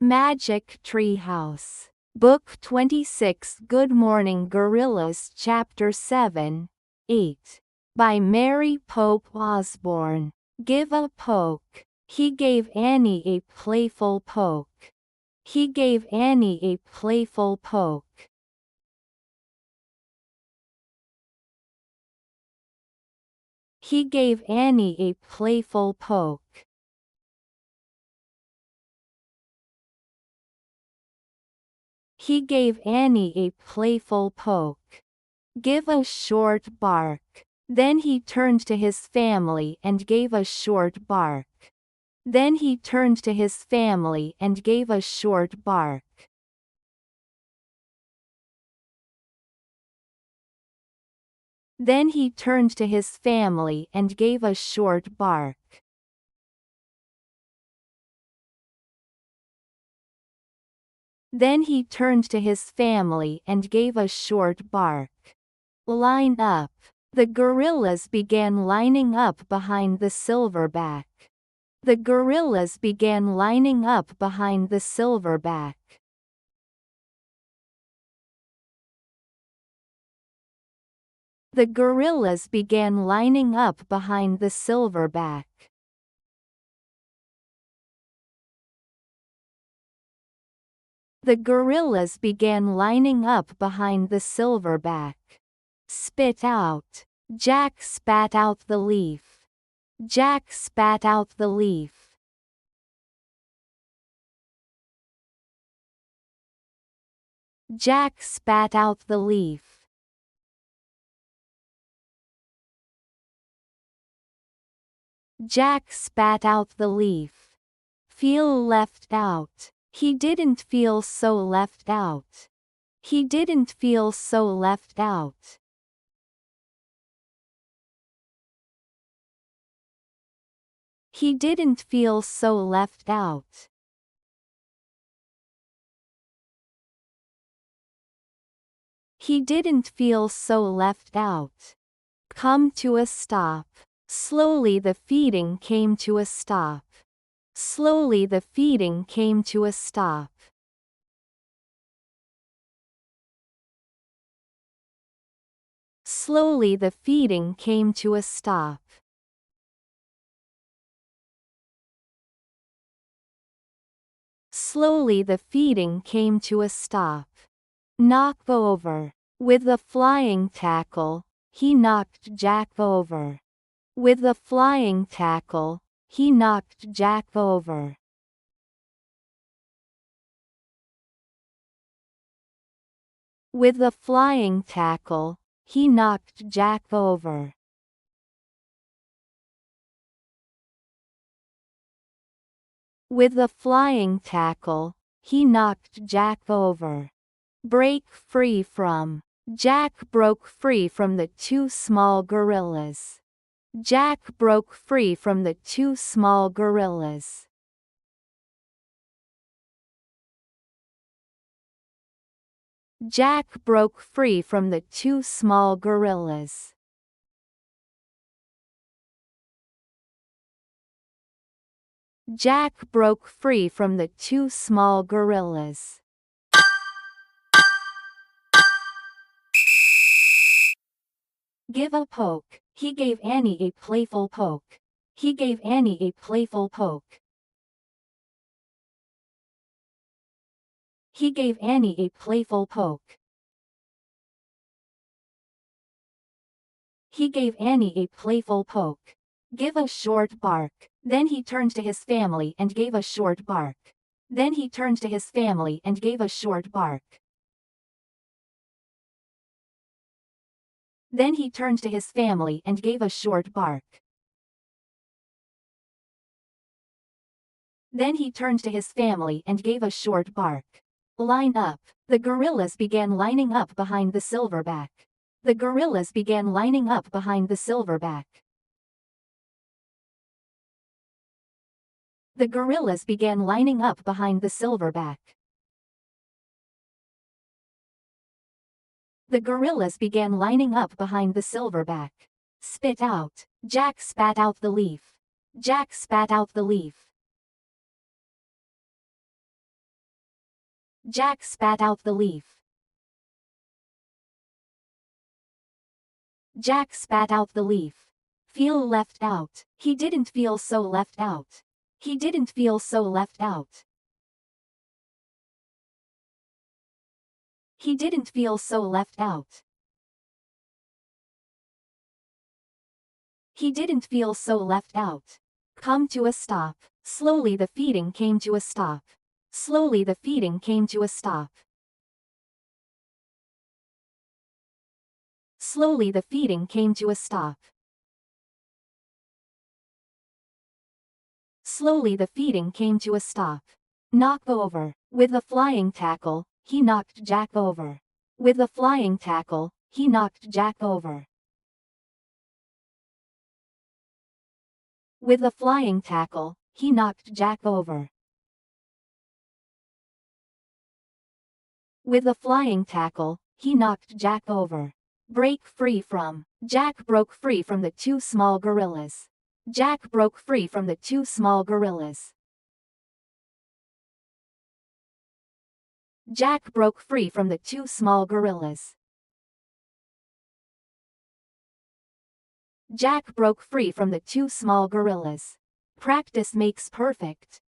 매직트리하우스. Book 26 Good Morning Gorillas Chapter 7, 8. By Mary Pope Osborne. Give a poke. He gave Annie a playful poke. He gave Annie a playful poke. He gave Annie a playful poke. He gave Annie a playful poke. Give a short bark. Then he turned to his family and gave a short bark. Then he turned to his family and gave a short bark. Then he turned to his family and gave a short bark. Then he turned to his family and gave a short bark. Line up. The gorillas began lining up behind the silverback. The gorillas began lining up behind the silverback. The gorillas began lining up behind the silverback. The gorillas began lining up behind the silverback. Spit out. Jack spat out the leaf. Jack spat out the leaf. Jack spat out the leaf. Jack spat out the leaf. Feel left out. He didn't feel so left out. He didn't feel so left out. He didn't feel so left out. He didn't feel so left out. Come to a stop. Slowly the feeding came to a stop. Slowly the feeding came to a stop. Slowly the feeding came to a stop. Slowly the feeding came to a stop. Knock over. With the flying tackle, he knocked Jack over. With the flying tackle, he knocked Jack over. With the flying tackle, he knocked Jack over. With the flying tackle, he knocked Jack over. Break free from. Jack broke free from the two small gorillas. Jack broke free from the two small gorillas. Jack broke free from the two small gorillas. Jack broke free from the two small gorillas. Give a poke. He gave Annie a playful poke. He gave Annie a playful poke. He gave Annie a playful poke. He gave Annie a playful poke. Give a short bark. Then he turned to his family and gave a short bark. Then he turned to his family and gave a short bark. Then he turned to his family and gave a short bark. Then he turned to his family and gave a short bark. Line up. The gorillas began lining up behind the silverback. The gorillas began lining up behind the silverback. The gorillas began lining up behind the silverback. The gorillas began lining up behind the silverback. Spit out. Jack spat out the leaf. Jack spat out the leaf. Jack spat out the leaf. Jack spat out the leaf. Feel left out. He didn't feel so left out. He didn't feel so left out. He didn't feel so left out. He didn't feel so left out. Come to a stop. Slowly the feeding came to a stop. Slowly the feeding came to a stop. Slowly the feeding came to a stop. Slowly the feeding came to a stop. Knock over. With a flying tackle, he knocked Jack over. With a flying tackle, he knocked Jack over. With a flying tackle, he knocked Jack over. With a flying tackle, he knocked Jack over. Break free from. Jack broke free from the two small gorillas. Jack broke free from the two small gorillas. Jack broke free from the two small gorillas. Jack broke free from the two small gorillas. Practice makes perfect.